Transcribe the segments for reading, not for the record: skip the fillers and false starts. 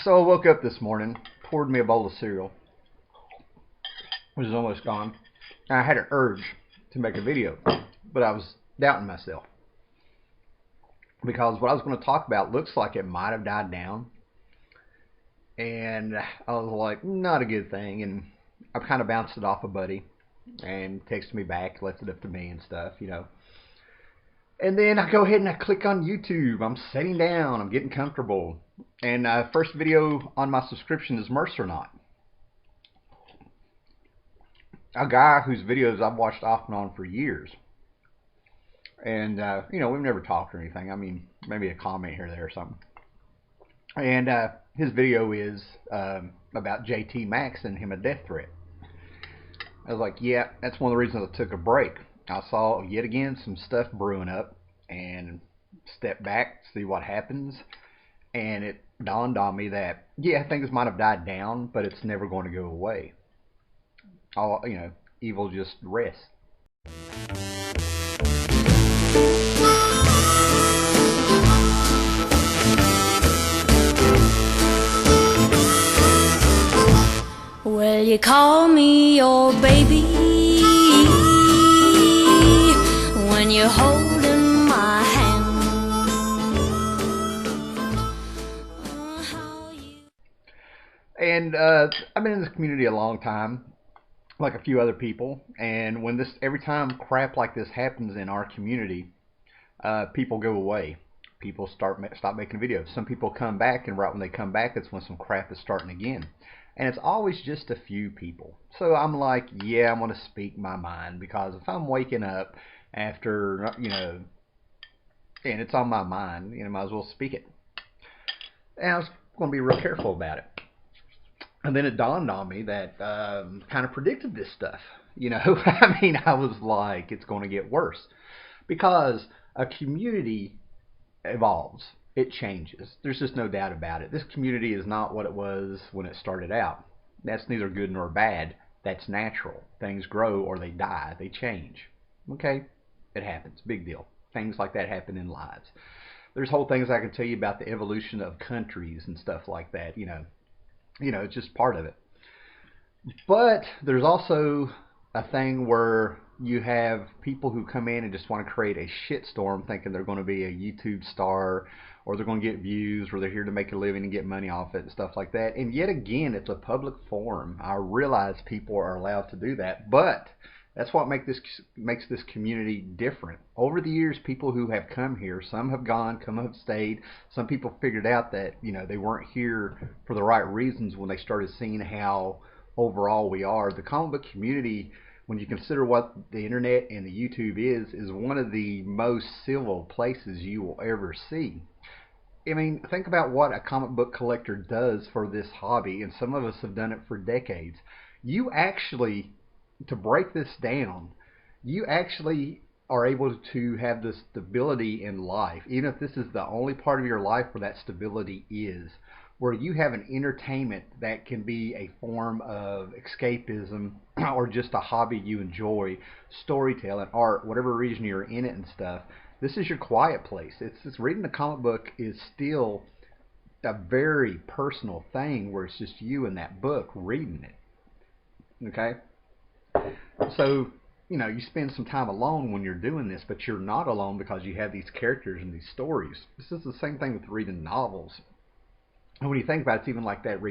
So I woke up this morning, poured me a bowl of cereal, which is almost gone. And I had an urge to make a video, but I was doubting myself because what I was going to talk about looks like it might have died down, and I was like, not a good thing. And I kind of bounced it off a buddy, and texted me back, left it up to me and stuff. And then I go ahead and I click on YouTube. I'm sitting down, I'm getting comfortable, and first video on my subscription is Mercenaut, a guy whose videos I've watched off and on for years. And we've never talked or anything. I mean, maybe a comment here or there or something. And his video is about JT Maxx and him a death threat. I was like, yeah, that's one of the reasons I took a break. I saw yet again some stuff brewing up and stepped back to see what happens. And it dawned on me that, yeah, things might have died down, but it's never going to go away. Evil just rests. Well, you call me your baby when you're holding my hand. And I've been in this community a long time, like a few other people. And every time crap like this happens in our community, people go away. People stop making videos. Some people come back, and right when they come back, that's when some crap is starting again. And it's always just a few people. So I'm like, yeah, I'm going to speak my mind, because if I'm waking up after, and it's on my mind, might as well speak it. And I was going to be real careful about it. And then it dawned on me that kind of predicted this stuff. I was like, it's going to get worse. Because a community evolves. It changes. There's just no doubt about it. This community is not what it was when it started out. That's neither good nor bad. That's natural. Things grow or they die. They change. Okay? It happens. Big deal. Things like that happen in lives. There's whole things I can tell you about the evolution of countries and stuff like that. It's just part of it. But there's also a thing where you have people who come in and just want to create a shitstorm thinking they're going to be a YouTube star, or they're going to get views, or they're here to make a living and get money off it and stuff like that. And yet again, it's a public forum. I realize people are allowed to do that, but that's what makes this community different. Over the years, people who have come here, some have gone, some have stayed. Some people figured out that they weren't here for the right reasons when they started seeing how overall we are. The comic book community, when you consider what the internet and the YouTube is one of the most civil places you will ever see. I mean, think about what a comic book collector does for this hobby, and some of us have done it for decades. You actually, to break this down, you actually are able to have the stability in life, even if this is the only part of your life where that stability is, where you have an entertainment that can be a form of escapism or just a hobby you enjoy, storytelling, art, whatever reason you're in it and stuff. This is your quiet place. It's reading a comic book is still a very personal thing where it's just you and that book reading it. Okay? So, you spend some time alone when you're doing this, but you're not alone because you have these characters and these stories. This is the same thing with reading novels. And when you think about it, it's even like that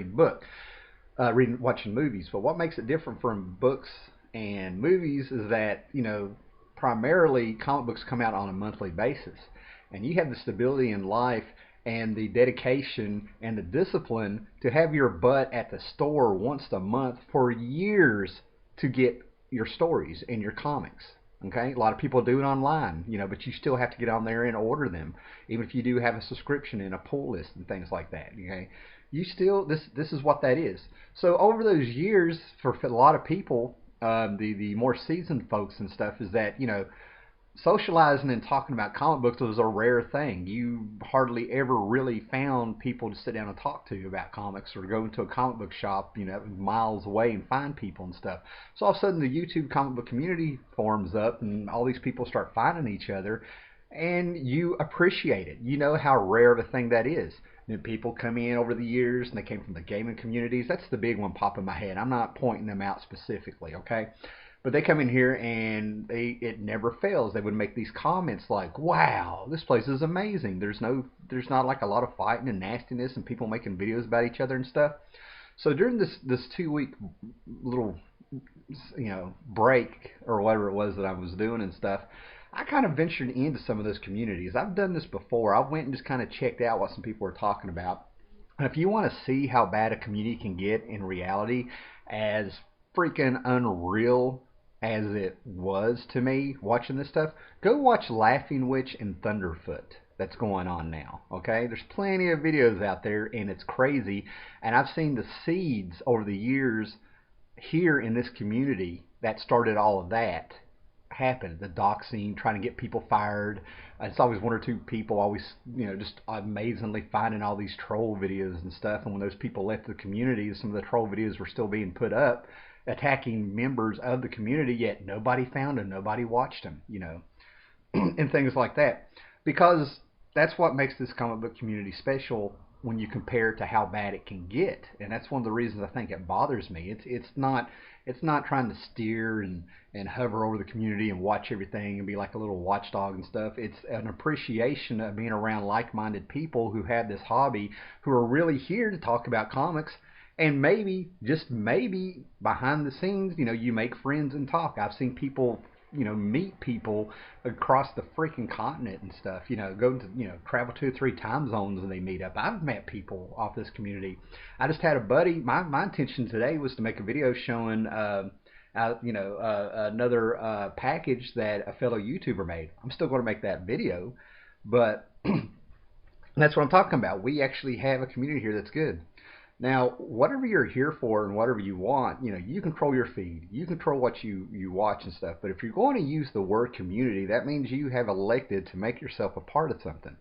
watching movies. But what makes it different from books and movies is that, primarily comic books come out on a monthly basis. And you have the stability in life and the dedication and the discipline to have your butt at the store once a month for years to get your stories and your comics. Okay, a lot of people do it online, but you still have to get on there and order them, even if you do have a subscription and a pull list and things like that. Okay, this is what that is. So over those years, for a lot of people, the more seasoned folks and stuff, is that socializing and talking about comic books was a rare thing. You hardly ever really found people to sit down and talk to about comics, or go into a comic book shop, miles away and find people and stuff. So all of a sudden the YouTube comic book community forms up, and all these people start finding each other. and you appreciate it. You know how rare of a thing that is. And people come in over the years and they came from the gaming communities. That's the big one popping in my head. I'm not pointing them out specifically, okay? But they come in here and it never fails. They would make these comments like, "Wow, this place is amazing. There's not like a lot of fighting and nastiness and people making videos about each other and stuff." So during this 2 week little break or whatever it was that I was doing and stuff, I kind of ventured into some of those communities. I've done this before. I went and just kind of checked out what some people were talking about. And if you want to see how bad a community can get in reality, as freaking unreal as it was to me watching this stuff, go watch Laughing Witch and Thunderfoot. That's going on now. Okay, there's plenty of videos out there, and it's crazy. And I've seen the seeds over the years here in this community that started all of that happen. The doxing, trying to get people fired. It's always one or two people always, just amazingly finding all these troll videos and stuff. And when those people left the community, some of the troll videos were still being put up, attacking members of the community, yet nobody found them, nobody watched them, and things like that. Because that's what makes this comic book community special when you compare it to how bad it can get. And that's one of the reasons I think it bothers me. It's not trying to steer and hover over the community and watch everything and be like a little watchdog and stuff. It's an appreciation of being around like-minded people who have this hobby, who are really here to talk about comics. And maybe, just maybe, behind the scenes, you make friends and talk. I've seen people, meet people across the freaking continent and stuff. Go to, travel 2 or 3 time zones and they meet up. I've met people off this community. I just had a buddy. My intention today was to make a video showing, another package that a fellow YouTuber made. I'm still going to make that video, but that's what I'm talking about. We actually have a community here that's good. Now, whatever you're here for and whatever you want, you control your feed. You control what you watch and stuff. But if you're going to use the word community, that means you have elected to make yourself a part of something.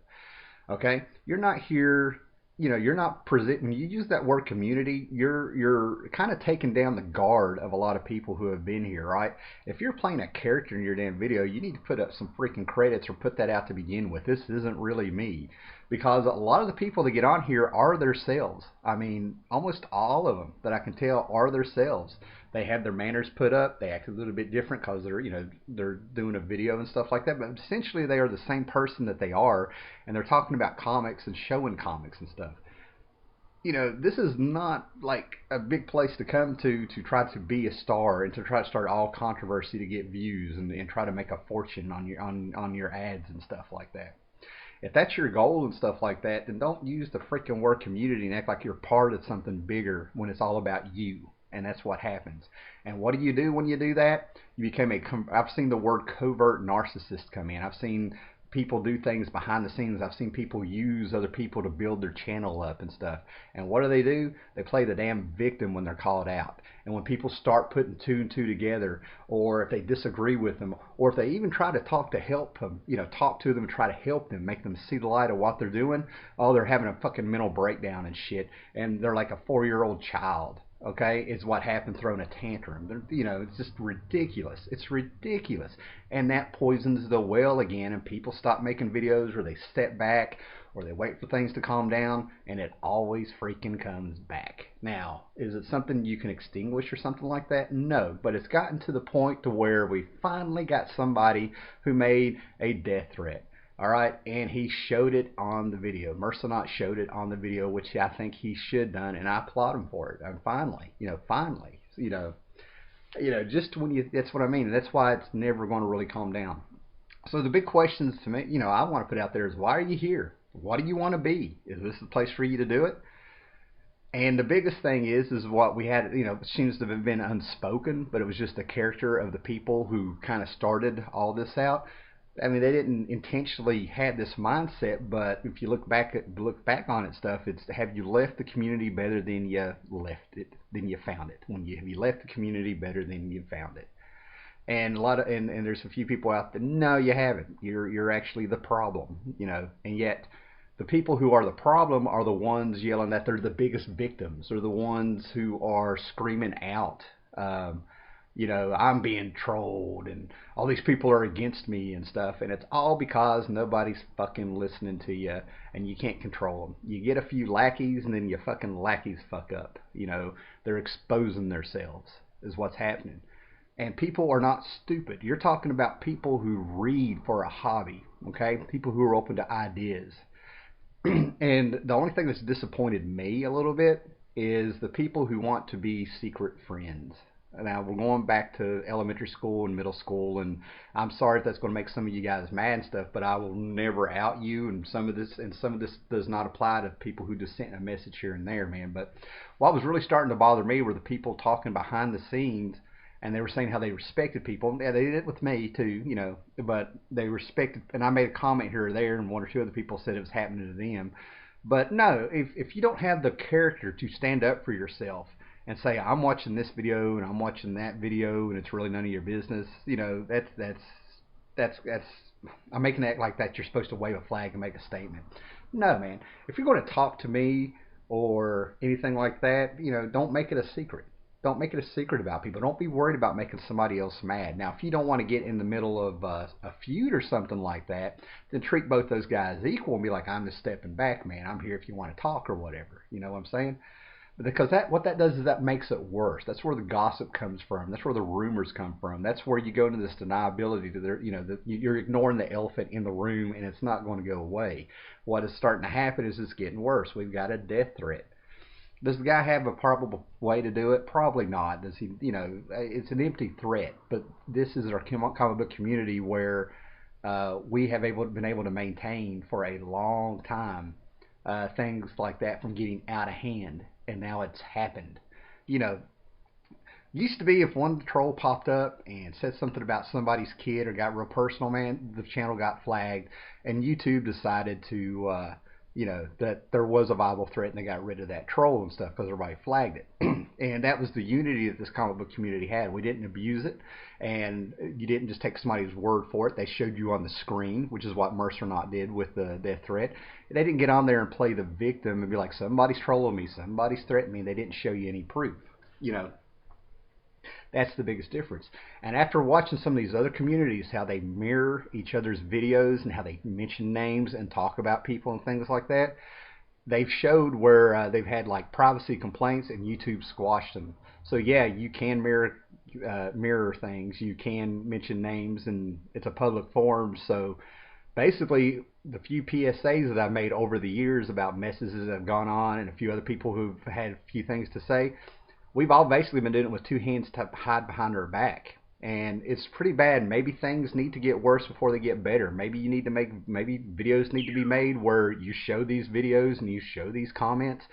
Okay? You're not here, you're not presenting. You use that word community, you're kind of taking down the guard of a lot of people who have been here, right? If you're playing a character in your damn video, you need to put up some freaking credits or put that out to begin with. This isn't really me. Because a lot of the people that get on here are themselves. I mean, almost all of them that I can tell are themselves. They have their manners put up. They act a little bit different because they're doing a video and stuff like that. But essentially, they are the same person that they are, and they're talking about comics and showing comics and stuff. This is not like a big place to come to try to be a star and to try to start all controversy to get views and try to make a fortune on your ads and stuff like that. If that's your goal and stuff like that, then don't use the freaking word community and act like you're part of something bigger when it's all about you. And that's what happens. And what do you do when you do that? You become I've seen the word covert narcissist come in. I've seen people do things behind the scenes. I've seen people use other people to build their channel up and stuff. And what do? They play the damn victim when they're called out. And when people start putting 2 and 2 together, or if they disagree with them, or if they even try to talk to help them, talk to them and try to help them, make them see the light of what they're doing, oh, they're having a fucking mental breakdown and shit. And they're like a 4-year-old child. Okay, is what happened, throwing a tantrum. It's just ridiculous. It's ridiculous. And that poisons the well again, and people stop making videos, or they step back, or they wait for things to calm down, and it always freaking comes back. Now, is it something you can extinguish or something like that? No, but it's gotten to the point to where we finally got somebody who made a death threat. All right, and he showed it on the video. Mercenaut showed it on the video, which I think he should done, and I applaud him for it. And finally, just when that's what I mean. That's why it's never going to really calm down. So the big questions to me, I want to put out there is, why are you here? What do you want to be? Is this the place for you to do it? And the biggest thing is what we had, it seems to have been unspoken, but it was just the character of the people who kind of started all this out. I mean, they didn't intentionally have this mindset, but if you look back on it, stuff, it's, have you left the community better than you left it, than you found it? Have you left the community better than you found it? And and there's a few people out there, no, you haven't. You're actually the problem, and yet the people who are the problem are the ones yelling that they're the biggest victims, or the ones who are screaming out I'm being trolled and all these people are against me and stuff. And it's all because nobody's fucking listening to you and you can't control them. You get a few lackeys and then your fucking lackeys fuck up. They're exposing themselves, is what's happening. And people are not stupid. You're talking about people who read for a hobby, okay? People who are open to ideas. And the only thing that's disappointed me a little bit is the people who want to be secret friends. Now we're going back to elementary school and middle school, and I'm sorry if that's going to make some of you guys mad and stuff, but I will never out you. And some of this does not apply to people who just sent a message here and there, man. But what was really starting to bother me were the people talking behind the scenes, and they were saying how they respected people. Yeah, they did it with me too, but they respected. And I made a comment here or there, and one or two other people said it was happening to them. But no, if you don't have the character to stand up for yourself and say I'm watching this video and I'm watching that video and it's really none of your business, that's I'm making it like that. You're supposed to wave a flag and make a statement. No, man. If you're going to talk to me or anything like that, don't make it a secret. Don't make it a secret about people. Don't be worried about making somebody else mad. Now, if you don't want to get in the middle of a feud or something like that, then treat both those guys equal and be like, I'm just stepping back, man. I'm here if you want to talk or whatever. You know what I'm saying? Because what that does is that makes it worse. That's where the gossip comes from. That's where the rumors come from. That's where you go into this deniability to you're ignoring the elephant in the room and it's not going to go away. What is starting to happen is it's getting worse. We've got a death threat. Does the guy have a probable way to do it? Probably not. Does he? It's an empty threat. But this is our comic book community where we have been able to maintain for a long time things like that from getting out of hand, and now it's happened. You know, used to be if one troll popped up and said something about somebody's kid or got real personal, man, the channel got flagged, and YouTube decided to, that there was a viable threat, and they got rid of that troll and stuff because everybody flagged it. And that was the unity that this comic book community had. We didn't abuse it, and you didn't just take somebody's word for it. They showed you on the screen, which is what Mercenaut did with the death threat. They didn't get on there and play the victim and be like, somebody's trolling me, somebody's threatening me. They didn't show you any proof. That's the biggest difference. And after watching some of these other communities, how they mirror each other's videos and how they mention names and talk about people and things like that, they've showed where they've had like privacy complaints and YouTube squashed them. So yeah, you can mirror things. You can mention names, and it's a public forum. So basically, the few PSAs that I've made over the years about messages that have gone on, and a few other people who've had a few things to say, we've all basically been doing it with two hands to hide behind our back. And it's pretty bad. Maybe things need to get worse before they get better. Maybe maybe videos need to be made where you show these videos and you show these comments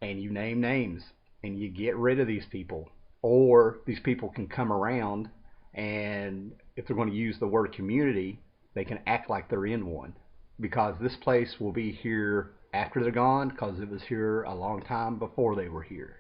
and you name names and you get rid of these people. Or these people can come around, and if they're going to use the word community, they can act like they're in one. Because this place will be here after they're gone, because it was here a long time before they were here.